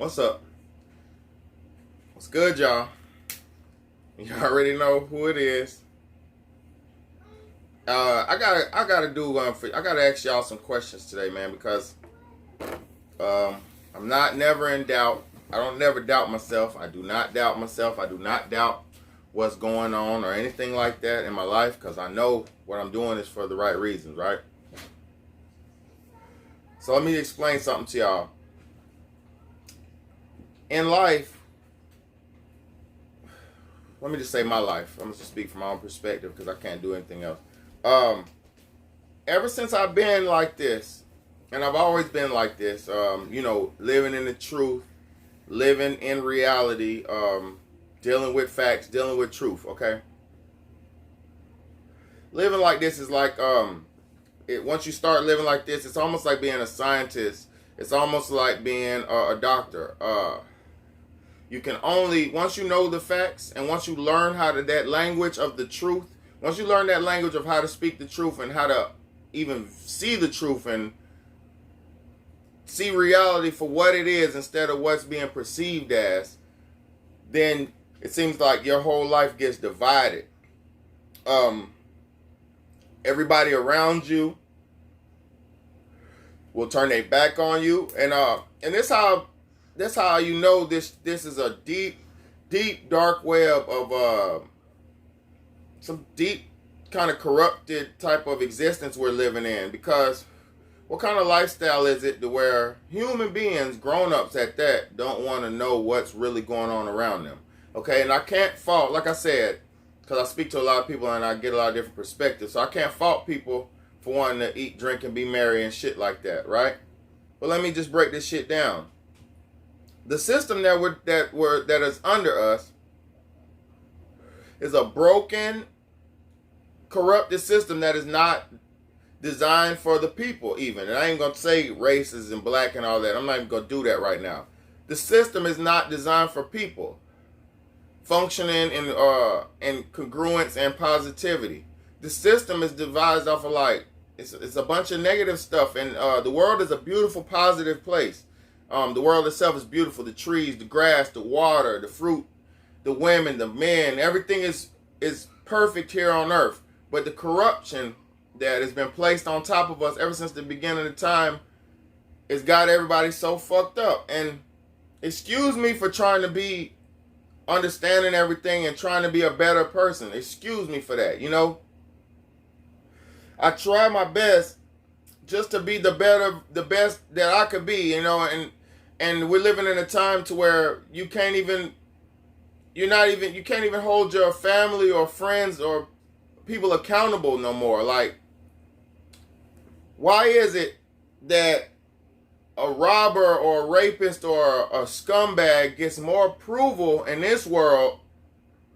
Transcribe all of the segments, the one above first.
What's up? What's good, y'all? You already know who it is. I gotta ask y'all some questions today, man, because I'm not never in doubt. I don't never doubt myself. I do not doubt myself. I do not doubt what's going on or anything like that in my life, because I know what I'm doing is for the right reasons, right? So let me explain something to y'all. In life, let me just say my life. I'm just speak from my own perspective because I can't do anything else. Ever since I've been like this, and I've always been like this, living in the truth, living in reality, dealing with facts, dealing with truth, okay? Living like this is like, once you start living like this, it's almost like being a scientist. It's almost like being a doctor. You can only, once you know the facts and once you learn that language of the truth, once you learn that language of how to speak the truth and how to even see the truth and see reality for what it is instead of what's being perceived as, then it seems like your whole life gets divided. Everybody around you will turn their back on you, and that's how you know this is a deep dark web of some deep kind of corrupted type of existence we're living in. Because what kind of lifestyle is it to where human beings, grown-ups at that, don't want to know what's really going on around them? Okay, and I can't fault, like I said, because I speak to a lot of people and I get a lot of different perspectives, so I can't fault people for wanting to eat, drink, and be merry and shit like that, right? But let me just break this shit down. The system that is under us is a broken, corrupted system that is not designed for the people even. And I ain't going to say races and black and all that. I'm not even going to do that right now. The system is not designed for people functioning in congruence and positivity. The system is devised off of it's a bunch of negative stuff. And the world is a beautiful, positive place. The world itself is beautiful. The trees, the grass, the water, the fruit, the women, the men, everything is perfect here on earth. But the corruption that has been placed on top of us ever since the beginning of time has got everybody so fucked up. And excuse me for trying to be understanding everything and trying to be a better person. Excuse me for that, I try my best just to be the best that I could be, and we're living in a time to where you can't even hold your family or friends or people accountable no more. Like, why is it that a robber or a rapist or a scumbag gets more approval in this world,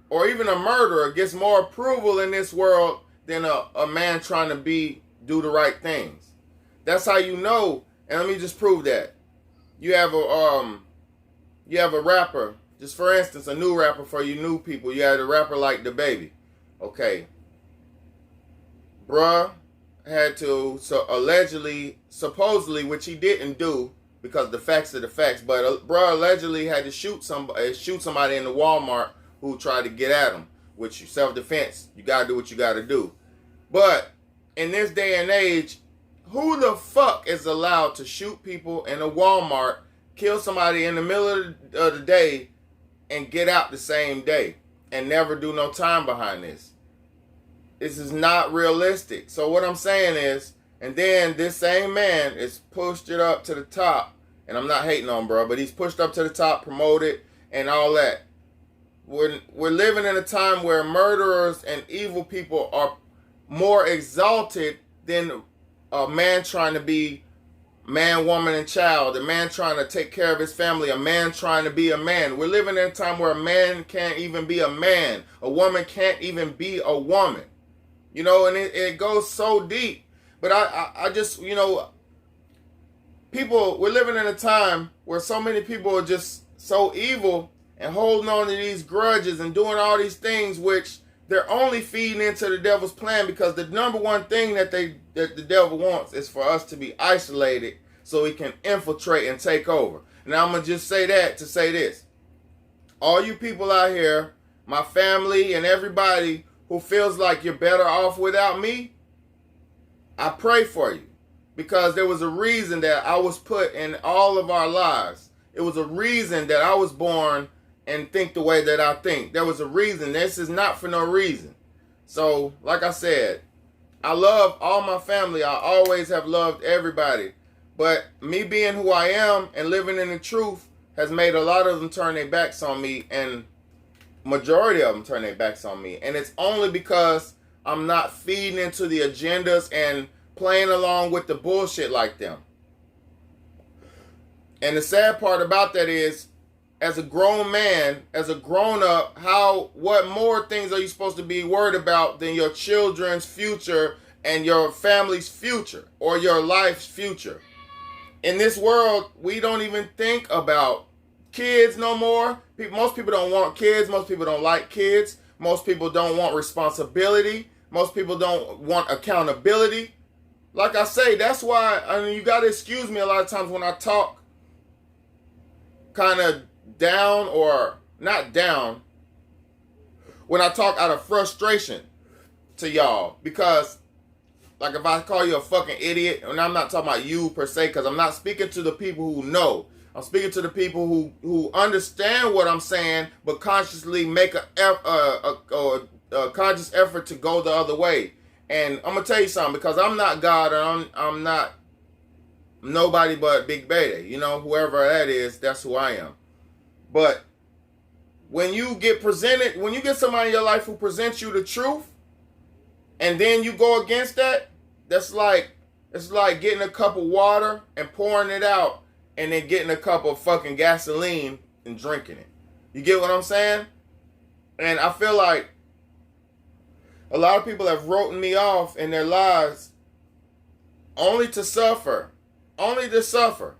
or even a murderer gets more approval in this world than a man trying to do the right things? That's how you know. And let me just prove that. You have a rapper, just for instance, a new rapper for you new people. You had a rapper like the Baby. Okay. Bruh had to, supposedly, which he didn't do because the facts are the facts, but bruh allegedly had to shoot somebody in the Walmart who tried to get at him, which self-defense, you gotta do what you gotta do. But in this day and age, who the fuck is allowed to shoot people in a Walmart, kill somebody in the middle of the day, and get out the same day and never do no time behind this? This is not realistic. So what I'm saying is, and then this same man is pushed it up to the top, and I'm not hating on bro, but he's pushed up to the top, promoted, and all that. We're living in a time where murderers and evil people are more exalted than a man trying to be man, woman, and child, a man trying to take care of his family, a man trying to be a man. We're living in a time where a man can't even be a man. A woman can't even be a woman. And it goes so deep. But I just, people, we're living in a time where so many people are just so evil and holding on to these grudges and doing all these things which they're only feeding into the devil's plan, because the number one thing that the devil wants is for us to be isolated so he can infiltrate and take over. And I'm going to just say that to say this. All you people out here, my family and everybody who feels like you're better off without me, I pray for you. Because there was a reason that I was put in all of our lives. It was a reason that I was born and think the way that I think. There was a reason. This is not for no reason. So, like I said, I love all my family. I always have loved everybody. But me being who I am and living in the truth has made a lot of them turn their backs on me. And majority of them turn their backs on me. And it's only because I'm not feeding into the agendas and playing along with the bullshit like them. And the sad part about that is, as a grown man, as a grown up, what more things are you supposed to be worried about than your children's future and your family's future or your life's future? In this world, we don't even think about kids no more. Most people don't want kids. Most people don't like kids. Most people don't want responsibility. Most people don't want accountability. Like I say, that's why, I mean, you got to excuse me a lot of times when I talk kind of down or not down, when I talk out of frustration to y'all. Because, like, if I call you a fucking idiot, and I'm not talking about you per se, because I'm not speaking to the people who know. I'm speaking to the people who understand what I'm saying, but consciously make a conscious effort to go the other way. And I'm going to tell you something, because I'm not God, and I'm not nobody but Big Bayday. You know, whoever that is, that's who I am. But when you get somebody in your life who presents you the truth, and then you go against that, it's like getting a cup of water and pouring it out, and then getting a cup of fucking gasoline and drinking it. You get what I'm saying? And I feel like a lot of people have written me off in their lives only to suffer. Only to suffer.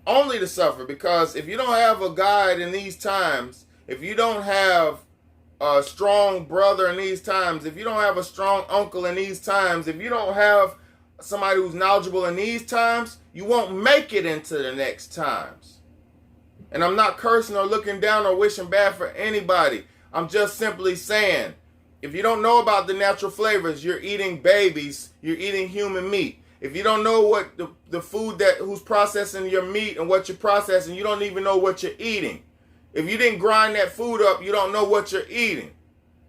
Only to suffer. Because if you don't have a guide in these times, if you don't have a strong brother in these times, if you don't have a strong uncle in these times, if you don't have somebody who's knowledgeable in these times, you won't make it into the next times. And I'm not cursing or looking down or wishing bad for anybody. I'm just simply saying, if you don't know about the natural flavors, you're eating babies, you're eating human meat. If you don't know what the food who's processing your meat and what you're processing, you don't even know what you're eating. If you didn't grind that food up, you don't know what you're eating.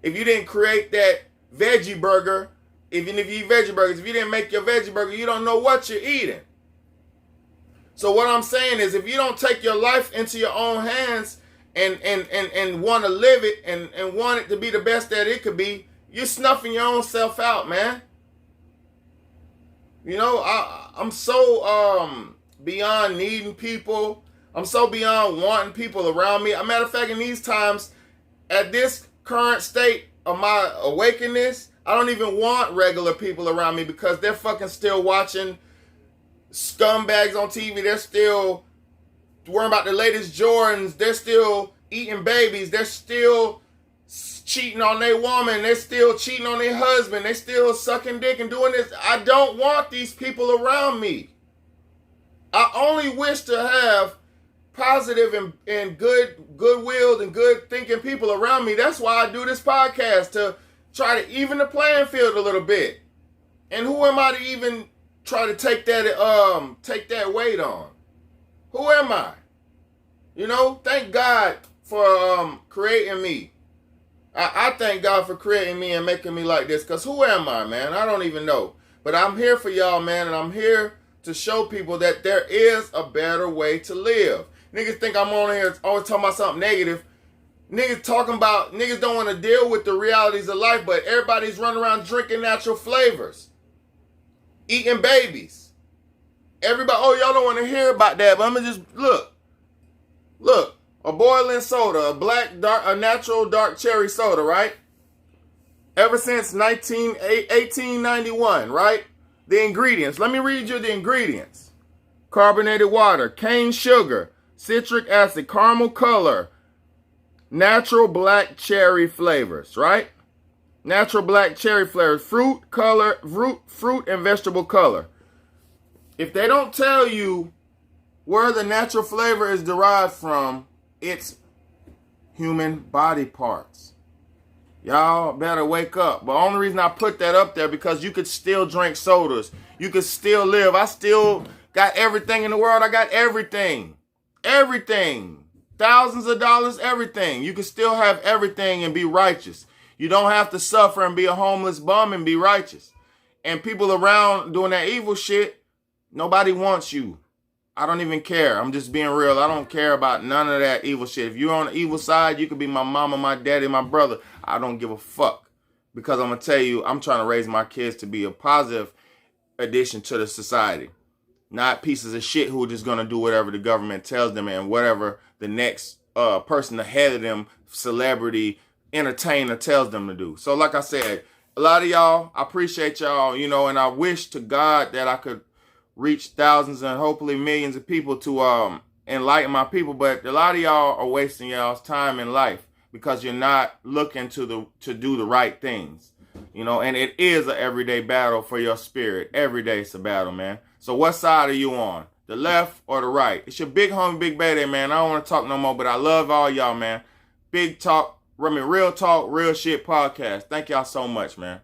If you didn't create that veggie burger, even if you eat veggie burgers, if you didn't make your veggie burger, you don't know what you're eating. So what I'm saying is, if you don't take your life into your own hands and want to live it and want it to be the best that it could be, you're snuffing your own self out, man. You know, I'm so beyond needing people. I'm so beyond wanting people around me. As a matter of fact, in these times, at this current state of my awakeness, I don't even want regular people around me, because they're fucking still watching scumbags on TV. They're still worrying about the latest Jordans. They're still eating babies. They're still cheating on their woman. They're still cheating on their husband. They're still sucking dick and doing this. I don't want these people around me. I only wish to have positive and good-willed and good thinking people around me. That's why I do this podcast, to try to even the playing field a little bit. And who am I to even try to take that weight on? Who am I? You know, thank God for creating me. I thank God for creating me and making me like this, because who am I, man? I don't even know. But I'm here for y'all, man, and I'm here to show people that there is a better way to live. Niggas think I'm on here always talking about something negative. Niggas don't want to deal with the realities of life, but everybody's running around drinking natural flavors, eating babies. Everybody, oh, y'all don't want to hear about that, but I'm gonna just look, a boiling soda, a natural dark cherry soda, right? Ever since 1891, right? The ingredients. Let me read you the ingredients. Carbonated water, cane sugar, citric acid, caramel color, natural black cherry flavors, right? Natural black cherry flavors, fruit and vegetable color. If they don't tell you where the natural flavor is derived from, it's human body parts. Y'all better wake up. But the only reason I put that up there because you could still drink sodas. You could still live. I still got everything in the world. I got everything. Everything. Thousands of dollars, everything. You can still have everything and be righteous. You don't have to suffer and be a homeless bum and be righteous. And people around doing that evil shit, nobody wants you. I don't even care. I'm just being real. I don't care about none of that evil shit. If you're on the evil side, you could be my mama, my daddy, my brother. I don't give a fuck. Because I'm going to tell you, I'm trying to raise my kids to be a positive addition to the society. Not pieces of shit who are just going to do whatever the government tells them and whatever the next person ahead of them, celebrity, entertainer tells them to do. So like I said, a lot of y'all, I appreciate y'all, and I wish to God that I could reach thousands and hopefully millions of people to enlighten my people. But a lot of y'all are wasting y'all's time in life because you're not looking to do the right things. And it is an everyday battle for your spirit. Every day it's a battle, man. So what side are you on? The left or the right? It's your big homie, Big Bayday, man. I don't want to talk no more, but I love all y'all, man. Real talk, real shit podcast. Thank y'all so much, man.